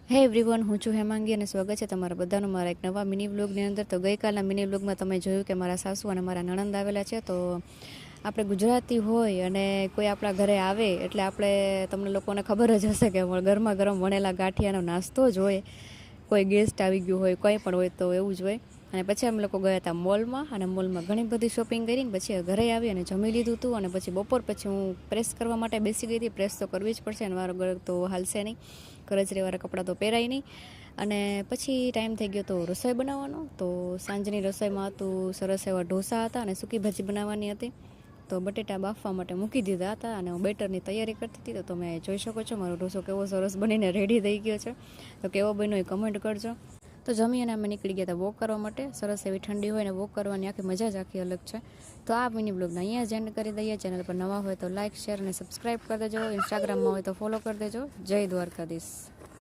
હે એવરીવન, હું છું હેમાંગી અને સ્વાગત છે તમારા બધાનું મારા એક નવા મિની વ્લોગની અંદર. તો ગઈકાલના મિની વ્લોગમાં તમે જોયું કે મારા સાસુ અને મારા નણંદ આવેલા છે. તો આપણે ગુજરાતી હોય અને કોઈ આપણા ઘરે આવે એટલે આપણે તમને લોકોને ખબર જ હશે કે ગરમા ગરમ વણેલા ગાંઠિયાનો નાસ્તો જ હોય. કોઈ ગેસ્ટ આવી ગયું હોય, કંઈ પણ હોય તો એવું જ હોય. અને પછી અમે લોકો ગયા હતા મોલમાં અને મોલમાં ઘણી બધી શોપિંગ કરીને પછી ઘરે આવી અને જમી લીધું હતું. અને પછી બપોર પછી હું પ્રેસ કરવા માટે બેસી ગઈ હતી. પ્રેસ તો કરવી જ પડશે અને મારો ઘર તો હાલશે નહીં, કરચરીવાળા કપડાં તો પહેરાય નહીં. અને પછી ટાઈમ થઈ ગયો તો રસોઈ બનાવવાનો. તો સાંજની રસોઈમાં હતું સરસ એવા ઢોસા હતા અને સૂકી ભાજી બનાવવાની હતી. તો બટેટા બાફવા માટે મૂકી દીધા હતા અને હું બેટરની તૈયારી કરતી હતી. તો તમે જોઈ શકો છો મારો ઢોસો કેવો સરસ બનીને રેડી થઈ ગયો છે. તો કેવો બન્યો એ કમેન્ટ કરજો. તો જમી અને અમે નીકળી ગયા હતા વોક કરવા માટે. સરસ એવી ઠંડી હોય ને વોક કરવાની આખી મજા જ આખી અલગ છે. તો આ મિની બ્લોગને અહીંયા જ એન્ડ કરી દઈએ. ચેનલ પર નવા હોય તો લાઇક, શેર અને સબસ્ક્રાઈબ કરી દેજો. ઇન્સ્ટાગ્રામમાં હોય તો ફોલો કરી દેજો. જય દ્વારકાધીશ.